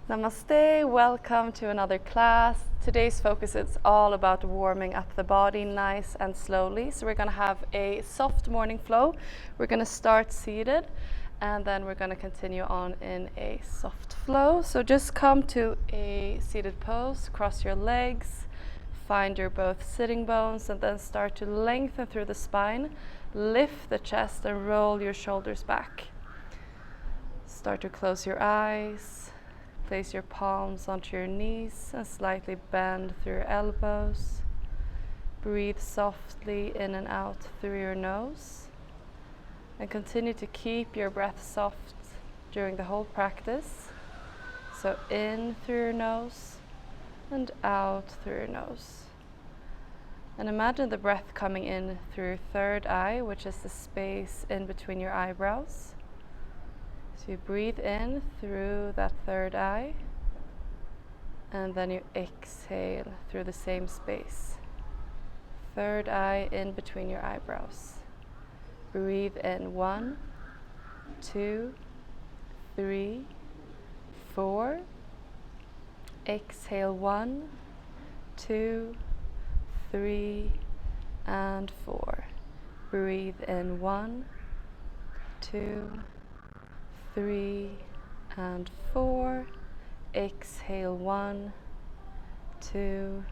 Namaste, welcome to another class. Today's focus is all about warming up the body nice and slowly. So we're going to have a soft morning flow. We're going to start seated and then we're going to continue on in a soft flow. So just come to a seated pose, cross your legs, find your both sitting bones and then start to lengthen through the spine. Lift the chest and roll your shoulders back. Start to close your eyes. Place your palms onto your knees and slightly bend through your elbows. Breathe softly in and out through your nose. And continue to keep your breath soft during the whole practice. So in through your nose and out through your nose. And imagine the breath coming in through your third eye, which is the space in between your eyebrows. So you breathe in through that third eye and then you exhale through the same space. Third eye in between your eyebrows. Breathe in 1, 2, 3, 4. Exhale 1, 2, 3, and 4. Breathe in 1, 2, 3, and 4. Exhale 1, 2,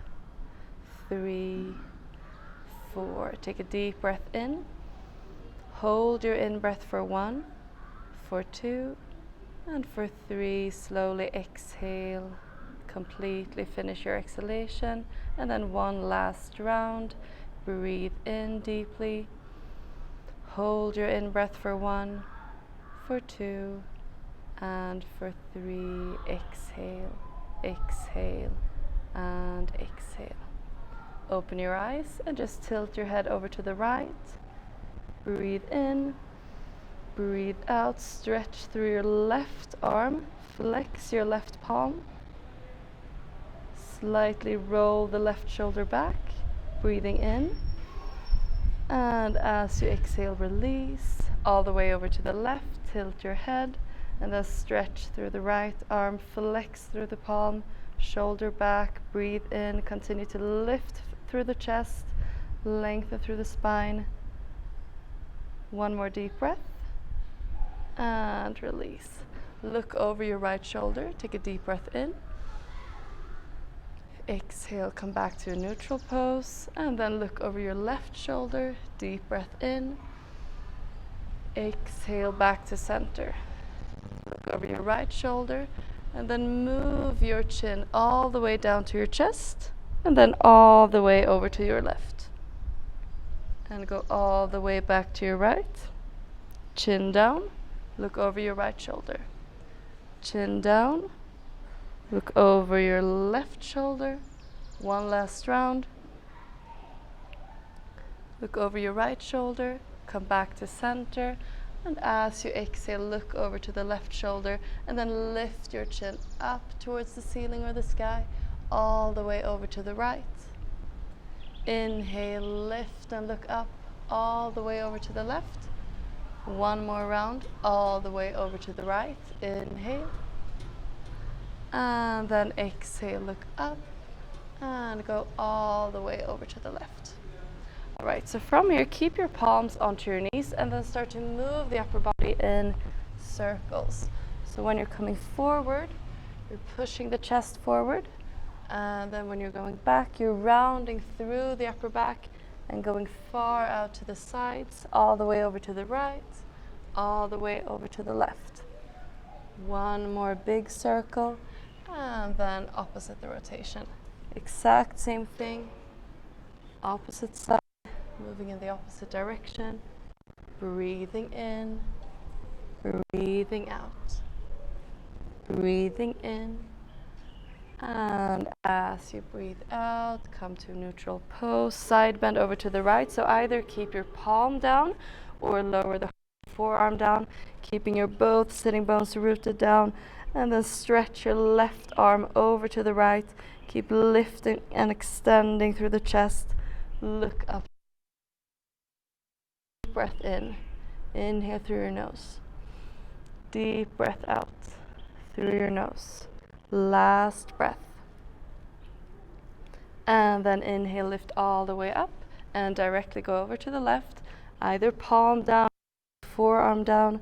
3, 4. Take a deep breath in. Hold your in-breath for 1, for 2, and for 3. Slowly exhale. Completely finish your exhalation. And then one last round. Breathe in deeply. Hold your in-breath for 1, for 2, and for 3. Exhale, exhale, and exhale. Open your eyes and just tilt your head over to the right. Breathe in, breathe out, stretch through your left arm, flex your left palm. Slightly roll the left shoulder back, breathing in. And as you exhale, release all the way over to the left. Tilt your head and then stretch through the right arm, flex through the palm, shoulder back, breathe in, continue to lift through the chest, lengthen through the spine. One more deep breath and release. Look over your right shoulder, take a deep breath in. Exhale, come back to a neutral pose and then look over your left shoulder, deep breath in. Exhale back to center. Look over your right shoulder and then move your chin all the way down to your chest and then all the way over to your left. And go all the way back to your right. Chin down, look over your right shoulder. Chin down, look over your left shoulder. One last round. Look over your right shoulder, come back to center, and as you exhale, look over to the left shoulder and then lift your chin up towards the ceiling or the sky, all the way over to the right. Inhale, lift and look up, all the way over to the left. One more round, all the way over to the right. Inhale. And then exhale, look up and go all the way over to the left. All right, so from here, keep your palms onto your knees and then start to move the upper body in circles. So when you're coming forward, you're pushing the chest forward. And then when you're going back, you're rounding through the upper back and going far out to the sides, all the way over to the right, all the way over to the left. One more big circle, and then opposite the rotation. Exact same thing, opposite side, moving in the opposite direction, breathing in, breathing out, breathing in, and as you breathe out, come to neutral pose, side bend over to the right. So either keep your palm down or lower the forearm down, keeping your both sitting bones rooted down, and then stretch your left arm over to the right. Keep lifting and extending through the chest. Look up. Deep breath in. Inhale through your nose. Deep breath out through your nose. Last breath. And then inhale, lift all the way up and directly go over to the left. Either palm down, forearm down,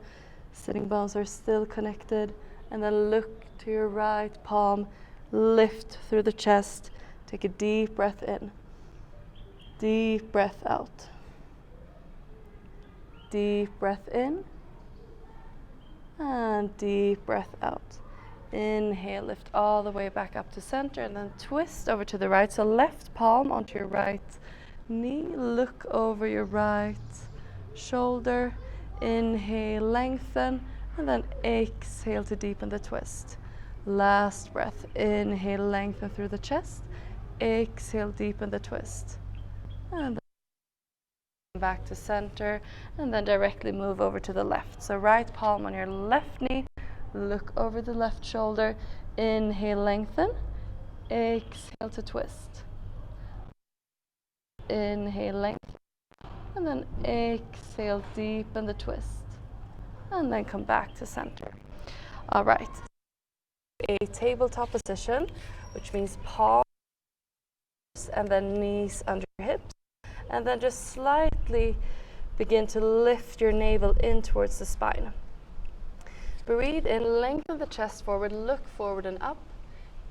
sitting bones are still connected. And then look to your right palm, lift through the chest. Take a deep breath in, deep breath out. Deep breath in and deep breath out. Inhale, lift all the way back up to center and then twist over to the right. So left palm onto your right knee, look over your right shoulder. Inhale, lengthen, and then exhale to deepen the twist. Last breath, inhale, lengthen through the chest. Exhale, deepen the twist. And then back to center and then directly move over to the left. So right palm on your left knee, look over the left shoulder. Inhale, lengthen. Exhale to twist. Inhale, lengthen. And then exhale, deepen the twist. And then come back to center. All right. A tabletop position, which means palms and then knees under your hips. And then just slightly begin to lift your navel in towards the spine. Breathe in, lengthen the chest forward, look forward and up.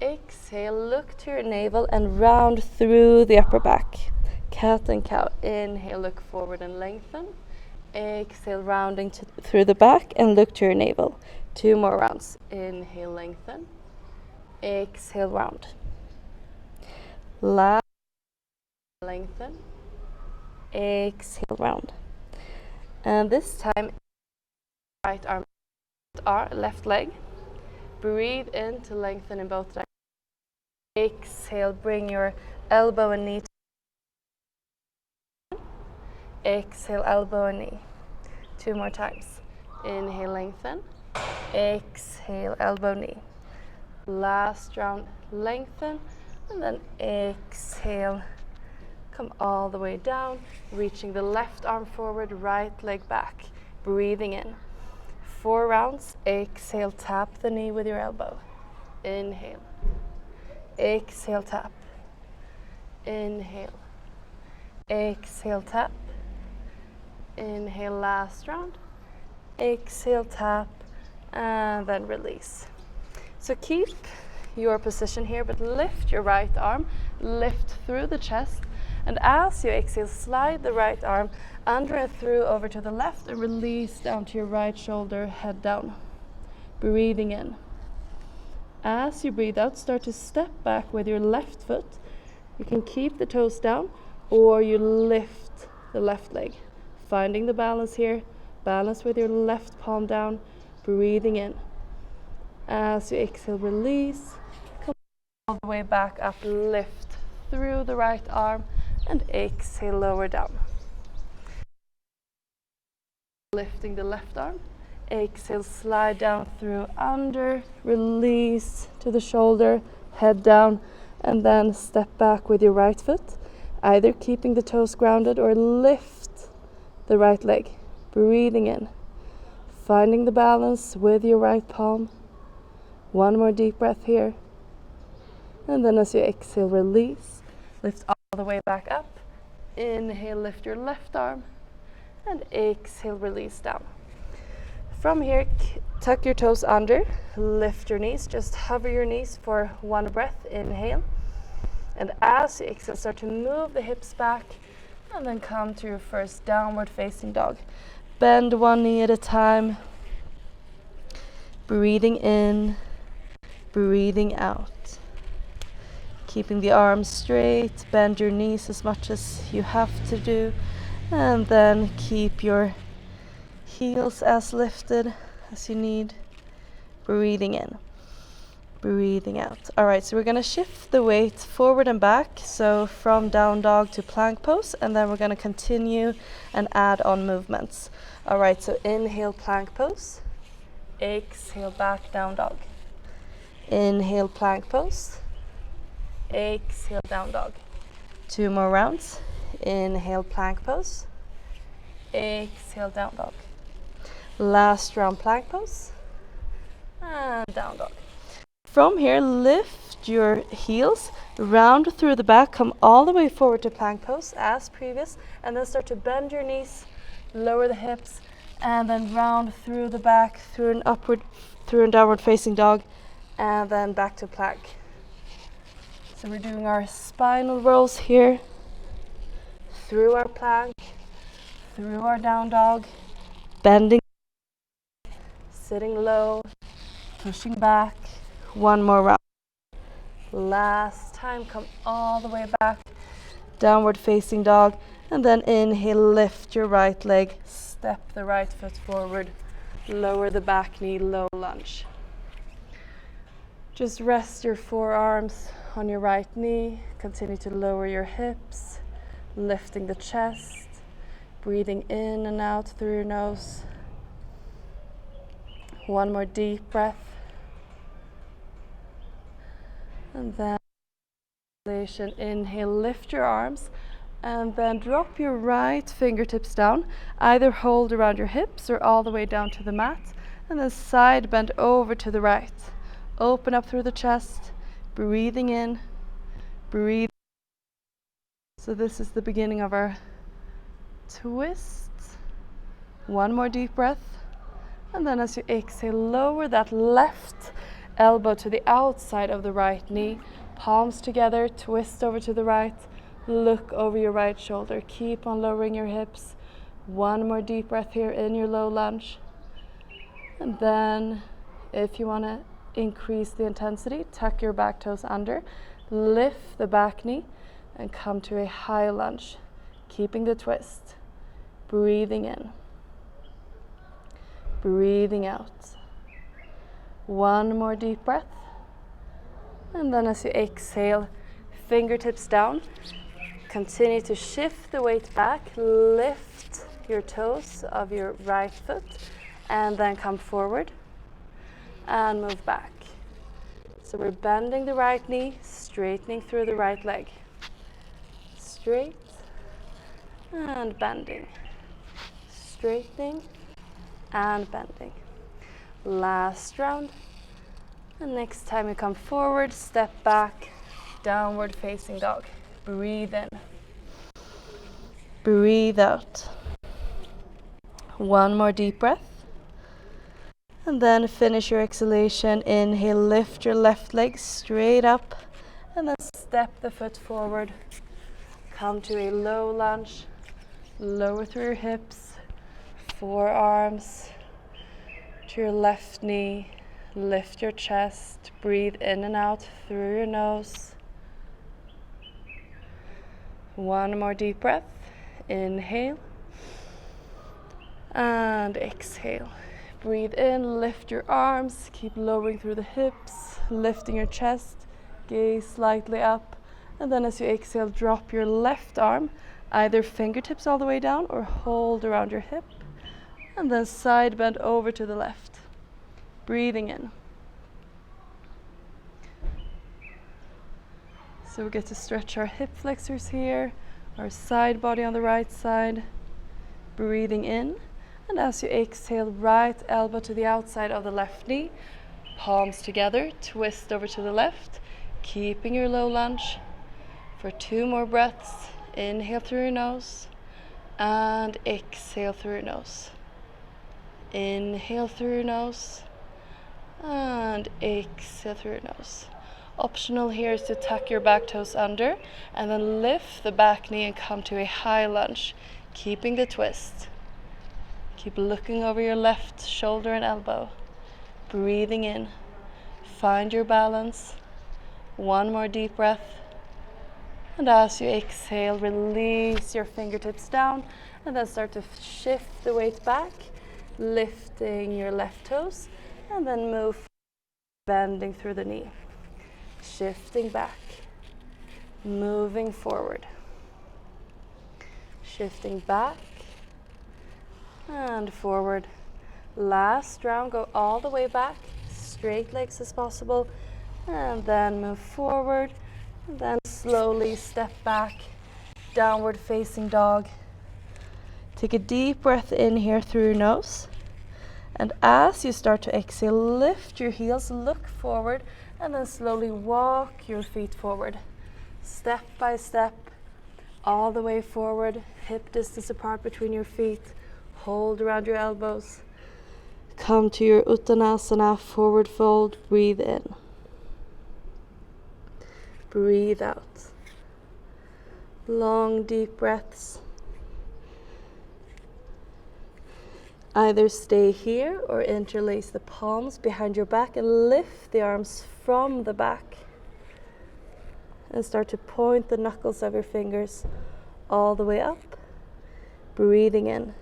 Exhale, look to your navel and round through the upper back. Cat and cow. Inhale, look forward and lengthen. Exhale, rounding through the back and look to your navel. 2 more rounds. Inhale, lengthen. Exhale, round. Last, lengthen. Exhale, round. And this time, right arm, left leg. Breathe in to lengthen in both directions. Exhale, bring your elbow and knee. Exhale, elbow and knee. 2 more times. Inhale, lengthen. Exhale, elbow, knee. Last round, lengthen. And then exhale. Come all the way down, reaching the left arm forward, right leg back. Breathing in. 4 rounds. Exhale, tap the knee with your elbow. Inhale. Exhale, tap. Inhale. Exhale, tap. Inhale, last round. Exhale, tap, and then release. So keep your position here, but lift your right arm, lift through the chest, and as you exhale, slide the right arm under and through over to the left and release down to your right shoulder, head down. Breathing in. As you breathe out, start to step back with your left foot. You can keep the toes down or you lift the left leg. Finding the balance here. Balance with your left palm down. Breathing in. As you exhale, release. Come all the way back up. Lift through the right arm and exhale, lower down. Lifting the left arm. Exhale, slide down through under. Release to the shoulder. Head down. And then step back with your right foot. Either keeping the toes grounded or lift the right leg. Breathing in. Finding the balance with your right palm. 1 more deep breath here. And then as you exhale, release. Lift all the way back up. Inhale, lift your left arm. And exhale, release down. From here, tuck your toes under. Lift your knees. Just hover your knees for 1 breath. Inhale. And as you exhale, start to move the hips back. And then come to your first downward facing dog. Bend 1 knee at a time. Breathing in, breathing out. Keeping the arms straight, bend your knees as much as you have to do. And then keep your heels as lifted as you need. Breathing in, breathing out. All right, so we're gonna shift the weight forward and back. So from down dog to plank pose, and then we're gonna continue and add on movements. All right, so inhale, plank pose. Exhale, back down dog. Inhale, plank pose. Exhale, down dog. 2 more rounds. Inhale, plank pose. Exhale, down dog. Last round, plank pose. And down dog. From here, lift your heels, round through the back, come all the way forward to plank pose as previous, and then start to bend your knees, lower the hips, and then round through the back, through an downward facing dog, and then back to plank. So we're doing our spinal rolls here, through our plank, through our down dog, bending, sitting low, pushing back. One more round. Last time, come all the way back, downward facing dog, and then inhale, lift your right leg, step the right foot forward, lower the back knee, low lunge. Just rest your forearms on your right knee, continue to lower your hips, lifting the chest, breathing in and out through your nose. One more deep breath. And then inhale, lift your arms, and then drop your right fingertips down. Either hold around your hips or all the way down to the mat, and then side bend over to the right. Open up through the chest, breathing in, breathe. So this is the beginning of our twist. One more deep breath, and then as you exhale, lower that left elbow to the outside of the right knee, palms together, twist over to the right, look over your right shoulder, keep on lowering your hips. One more deep breath here in your low lunge. And then if you want to increase the intensity, tuck your back toes under, lift the back knee, and come to a high lunge, keeping the twist. Breathing in, breathing out. One more deep breath, and then as you exhale, fingertips down, continue to shift the weight back, lift your toes of your right foot, and then come forward and move back. So we're bending the right knee, straightening through the right leg. Straight and bending, straightening and bending. Last round. And next time you come forward, step back, downward facing dog. Breathe in, breathe out. One more deep breath, and then finish your exhalation. Inhale, lift your left leg straight up, and then step the foot forward. Come to a low lunge, lower through your hips, forearms to your left knee, lift your chest, breathe in and out through your nose. One more deep breath, inhale and exhale. Breathe in, lift your arms, keep lowering through the hips, lifting your chest, gaze slightly up, and then as you exhale, drop your left arm, either fingertips all the way down or hold around your hip, and then side bend over to the left. Breathing in. So we get to stretch our hip flexors here, our side body on the right side. Breathing in, and as you exhale, right elbow to the outside of the left knee, palms together, twist over to the left, keeping your low lunge for 2 more breaths. Inhale through your nose and exhale through your nose. Inhale through your nose and exhale through your nose. Optional here is to tuck your back toes under and then lift the back knee and come to a high lunge, keeping the twist. Keep looking over your left shoulder and elbow. Breathing in. Find your balance. One more deep breath. And as you exhale, release your fingertips down and then start to shift the weight back, lifting your left toes, and then move, bending through the knee. Shifting back, moving forward. Shifting back and forward. Last round, go all the way back, straight legs as possible, and then move forward, and then slowly step back, downward facing dog. Take a deep breath in here through your nose, and as you start to exhale, lift your heels, look forward, And then slowly walk your feet forward, step by step, all the way forward, hip distance apart between your feet. Hold around your elbows. Come to your Uttanasana, forward fold. Breathe in. Breathe out. Long, deep breaths. Either stay here or interlace the palms behind your back and lift the arms from the back. And start to point the knuckles of your fingers all the way up. Breathing in,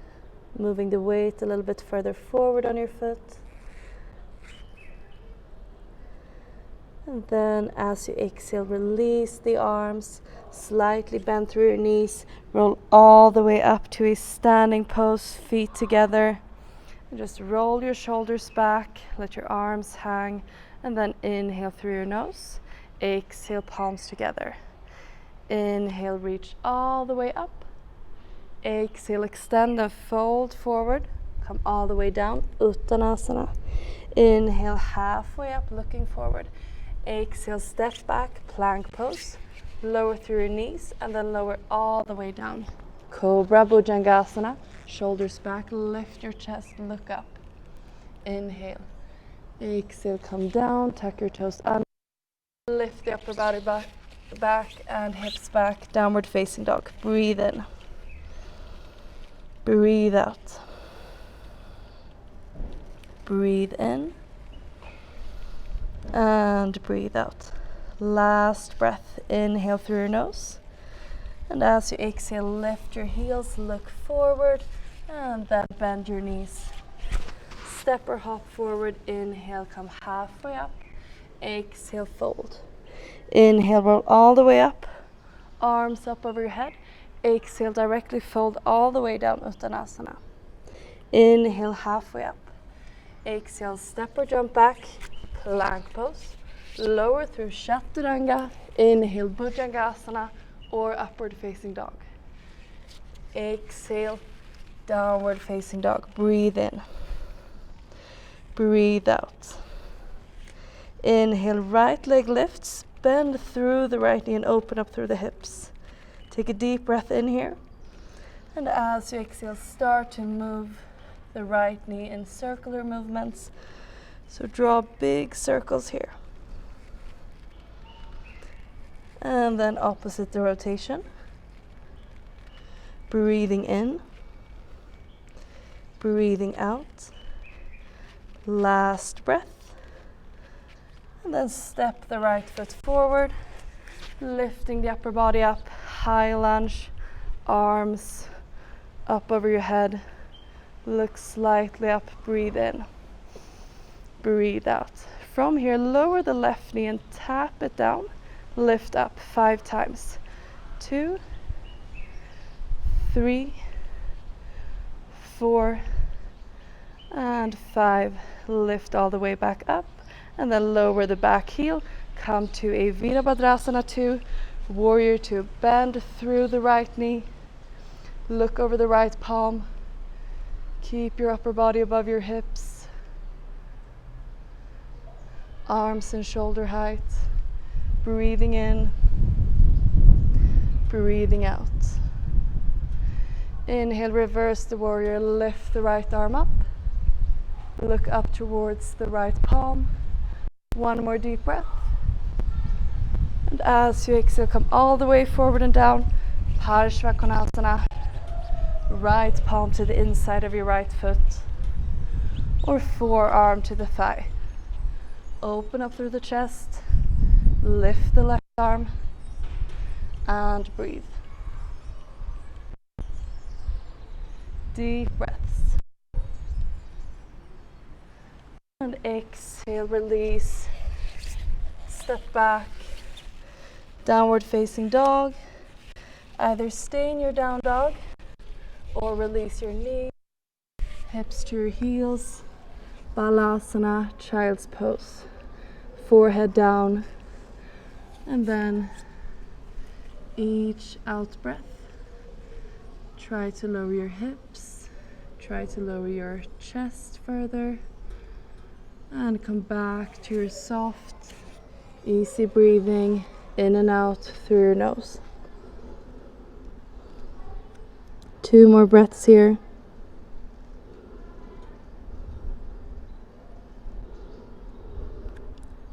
moving the weight a little bit further forward on your foot. And then as you exhale, release the arms, slightly bend through your knees, roll all the way up to a standing pose, feet together. And just roll your shoulders back, let your arms hang, and then inhale through your nose. Exhale, palms together. Inhale, reach all the way up. Exhale, extend and fold forward. Come all the way down, Uttanasana. Inhale, halfway up, looking forward. Exhale, step back, plank pose. Lower through your knees and then lower all the way down. Cobra Bhujangasana. Shoulders back, lift your chest, look up. Inhale. Exhale, come down, tuck your toes under. Lift the upper body back and hips back, downward facing dog. Breathe in. Breathe out. Breathe in. And breathe out. Last breath. Inhale through your nose. And as you exhale, lift your heels, look forward, and then bend your knees. Step or hop forward. Inhale, come halfway up. Exhale, fold. Inhale, roll all the way up. Arms up over your head. Exhale, directly fold all the way down, Uttanasana. Inhale, halfway up. Exhale, step or jump back. Plank pose. Lower through Chaturanga. Inhale, Bhujangasana or upward facing dog. Exhale, downward facing dog. Breathe in. Breathe out. Inhale, right leg lifts. Bend through the right knee and open up through the hips. Take a deep breath in here. And as you exhale, start to move the right knee in circular movements. So draw big circles here. And then opposite the rotation. Breathing in. Breathing out. Last breath. And then step the right foot forward. Lifting the upper body up. High lunge. Arms up over your head. Look slightly up. Breathe in. Breathe out. From here, lower the left knee and tap it down. Lift up 5 times. 2, 3, 4, and 5. Lift all the way back up. And then lower the back heel. Come to a Virabhadrasana 2. Warrior 2. Bend through the right knee. Look over the right palm. Keep your upper body above your hips. Arms and shoulder height. Breathing in. Breathing out. Inhale, reverse the warrior. Lift the right arm up. Look up towards the right palm. One more deep breath. And as you exhale, come all the way forward and down. Parshvakonasana. Right palm to the inside of your right foot. Or forearm to the thigh. Open up through the chest. Lift the left arm. And breathe. Deep breaths. And exhale, release. Step back. Downward facing dog. Either stay in your down dog or release your knees, hips to your heels. Balasana, child's pose. Forehead down. And then each out breath, try to lower your hips, try to lower your chest further, and come back to your soft Easy breathing in and out through your nose. 2 more breaths here.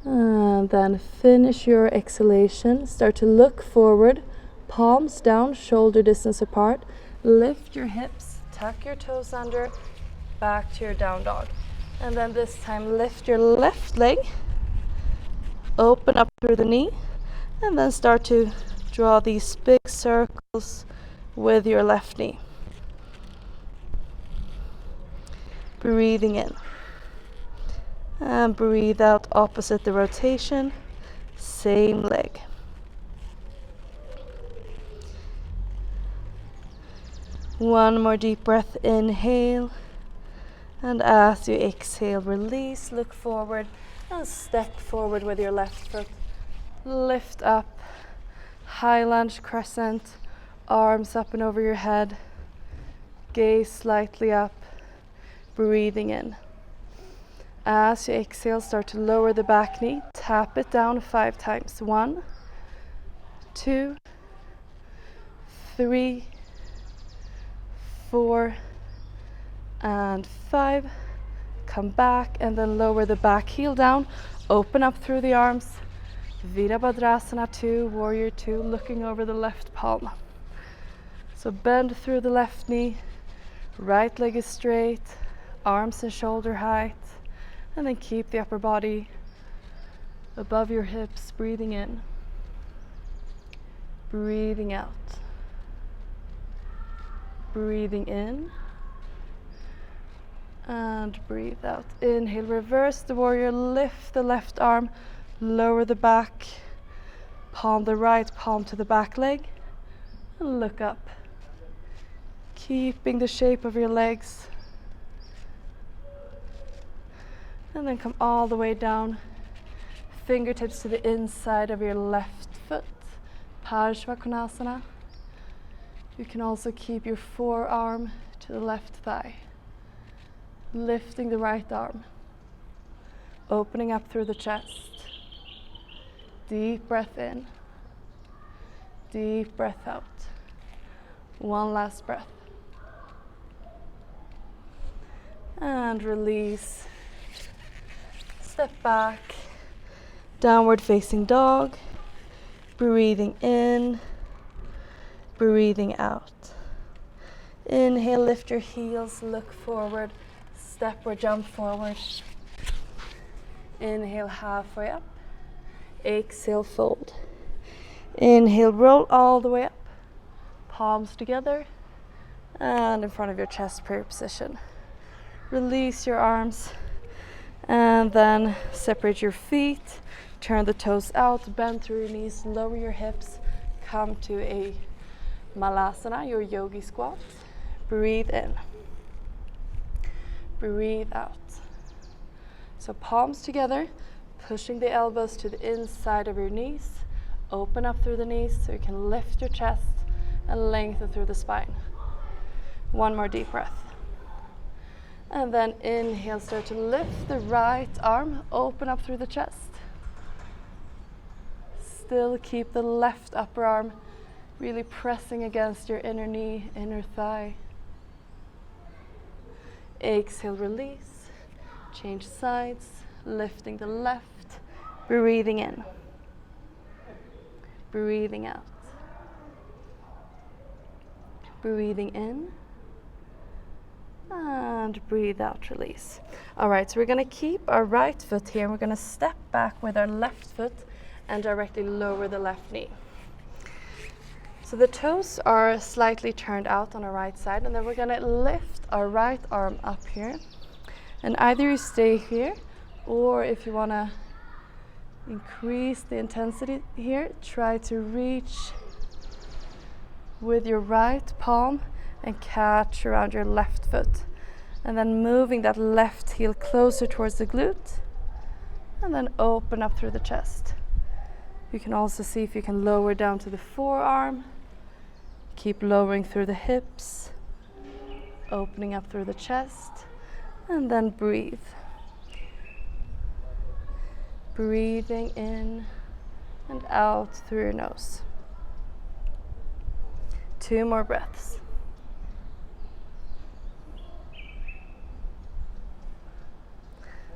And then finish your exhalation. Start to look forward, palms down, shoulder distance apart. Lift your hips, tuck your toes under, back to your down dog. And then this time lift your left leg, open up through the knee, and then start to draw these big circles with your left knee. Breathing in. And breathe out opposite the rotation, same leg. One more deep breath, inhale. And as you exhale, release, look forward and step forward with your left foot. Lift up, high lunge crescent, arms up and over your head. Gaze slightly up, breathing in. As you exhale, start to lower the back knee, tap it down 5 times. 1, 2, 3, 4, and 5. Come back and then lower the back heel down, open up through the arms. Virabhadrasana 2, warrior 2, looking over the left palm. So bend through the left knee, right leg is straight, arms and shoulder height. And then keep the upper body above your hips, breathing in, breathing out, breathing in, and breathe out. Inhale, reverse the warrior, lift the left arm, lower the back, palm the right palm to the back leg, and look up. Keeping the shape of your legs. And then come all the way down, fingertips to the inside of your left foot, Parshvakonasana. You can also keep your forearm to the left thigh, lifting the right arm, opening up through the chest. Deep breath in, deep breath out. One last breath. And release. Step back, downward facing dog, breathing in, breathing out. Inhale, lift your heels, look forward, step or jump forward. Inhale, halfway up. Exhale, fold. Inhale, roll all the way up, palms together, and in front of your chest, prayer position. Release your arms. And then separate your feet, turn the toes out, bend through your knees, lower your hips, come to a malasana, your yogi squat. Breathe in, breathe out. So palms together, pushing the elbows to the inside of your knees, open up through the knees so you can lift your chest and lengthen through the spine. One more deep breath. And then inhale, start to lift the right arm, open up through the chest. Still keep the left upper arm really pressing against your inner knee, inner thigh. Exhale, release, change sides, lifting the left, breathing in, breathing out, breathing in, and breathe out, release. All right, so we're going to keep our right foot here. We're going to step back with our left foot and directly lower the left knee. So the toes are slightly turned out on our right side, and then we're going to lift our right arm up here. And either you stay here, or if you want to increase the intensity here, try to reach with your right palm and catch around your left foot. And then moving that left heel closer towards the glute, and then open up through the chest. You can also see if you can lower down to the forearm. Keep lowering through the hips, opening up through the chest, and then breathe. Breathing in, and out through your nose. 2 more breaths.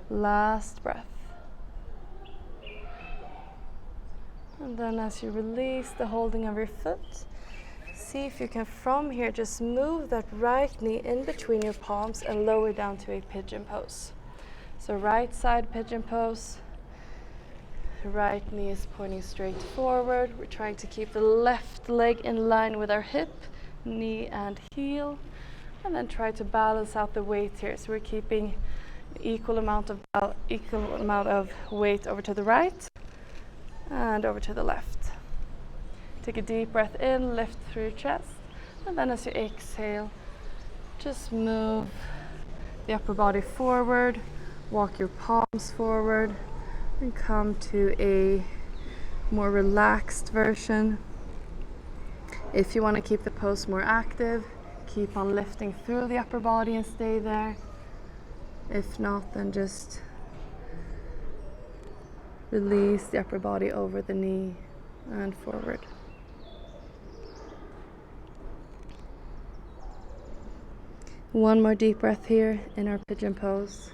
Last breath. And then as you release the holding of your foot, see if you can from here just move that right knee in between your palms and lower down to a pigeon pose. So right side pigeon pose. Right knee is pointing straight forward. We're trying to keep the left leg in line with our hip, knee and heel. And then try to balance out the weight here. So we're keeping equal amount of weight over to the right and over to the left. Take a deep breath in, lift through your chest, and then as you exhale, just move the upper body forward, walk your palms forward, and come to a more relaxed version. If you want to keep the pose more active, keep on lifting through the upper body and stay there. If not, then just release the upper body over the knee and forward. One more deep breath here in our pigeon pose.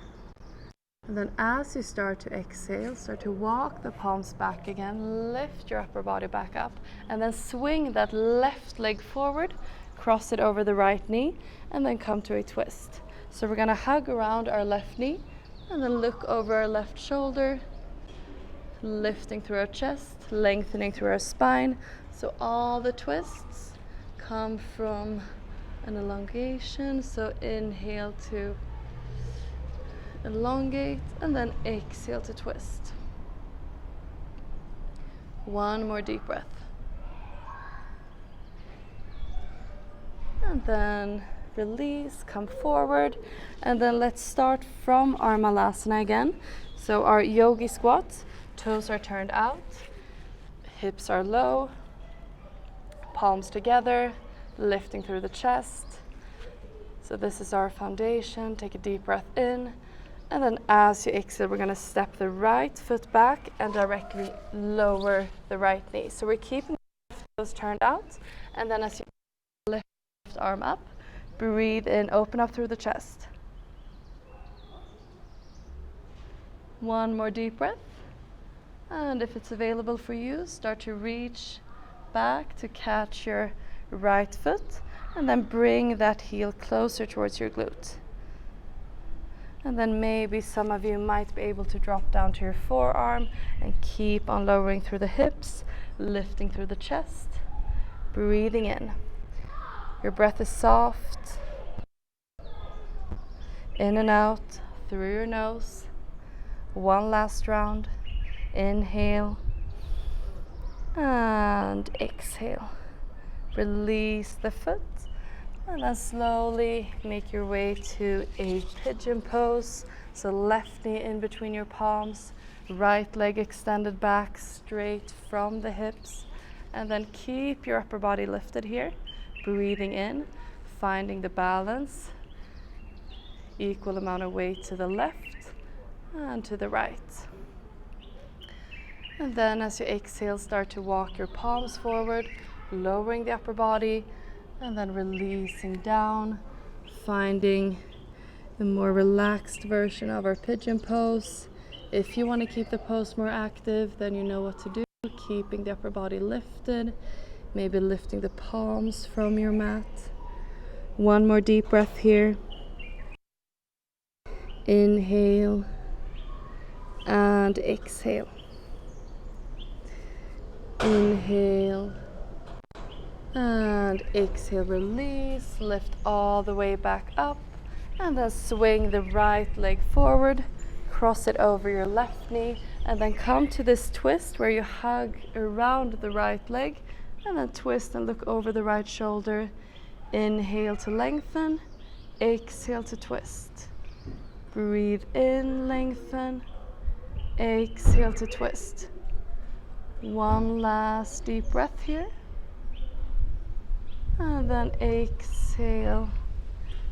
And then as you start to exhale, start to walk the palms back again, lift your upper body back up, and then swing that left leg forward, cross it over the right knee, and then come to a twist. So we're gonna hug around our left knee, and then look over our left shoulder, lifting through our chest, lengthening through our spine. So all the twists come from an elongation. So inhale to elongate, and then exhale to twist. One more deep breath. And then release, come forward, and then let's start from our malasana again. So our yogi squat, toes are turned out, hips are low, palms together, lifting through the chest. So this is our foundation. Take a deep breath in, and then as you exhale, we're going to step the right foot back and directly lower the right knee. So we're keeping the toes turned out, and then as you lift left arm up, breathe in, open up through the chest. One more deep breath. And if it's available for you, start to reach back to catch your right foot, and then bring that heel closer towards your glute. And then maybe some of you might be able to drop down to your forearm and keep on lowering through the hips, lifting through the chest, breathing in. Your breath is soft, in and out through your nose. One last round. Inhale and exhale. Release the foot, and then slowly make your way to a pigeon pose. So left knee in between your palms, right leg extended back straight from the hips, and then keep your upper body lifted here. Breathing in, finding the balance, equal amount of weight to the left and to the right. And then as you exhale, start to walk your palms forward, lowering the upper body, and then releasing down, finding a more relaxed version of our pigeon pose. If you want to keep the pose more active, then you know what to do, keeping the upper body lifted, maybe lifting the palms from your mat. One more deep breath here. Inhale and exhale. Inhale and exhale, release, lift all the way back up, and then swing the right leg forward, cross it over your left knee, and then come to this twist where you hug around the right leg, and then twist and look over the right shoulder. Inhale to lengthen, exhale to twist. Breathe in, lengthen, exhale to twist. One last deep breath here, and then exhale,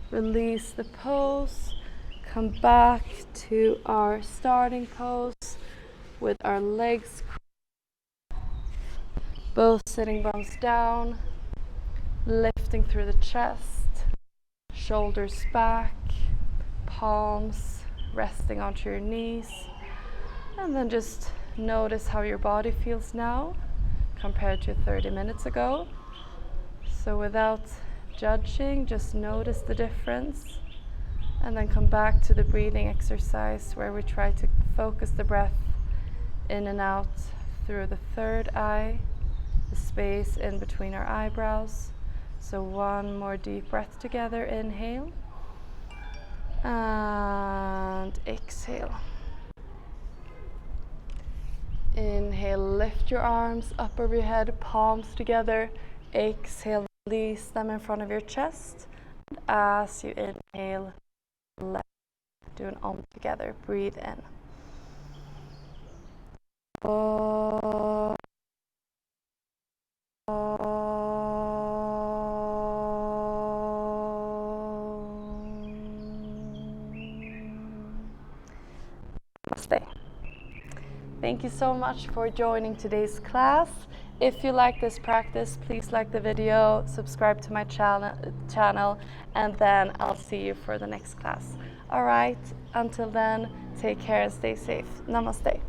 release the pose, come back to our starting pose with our legs Both sitting bones down, lifting through the chest, shoulders back, palms resting onto your knees, and then just notice how your body feels now compared to 30 minutes ago. So without judging, just notice the difference, and then come back to the breathing exercise where we try to focus the breath in and out through the third eye, the space in between our eyebrows. So one more deep breath together. Inhale and exhale. Inhale, lift your arms up over your head, palms together. Exhale, release them in front of your chest. And as you inhale, let do an Om together. Breathe in. Namaste. Thank you so much for joining today's class. If you like this practice, please like the video, subscribe to my channel, and then I'll see you for the next class. All right, until then, take care and stay safe. Namaste.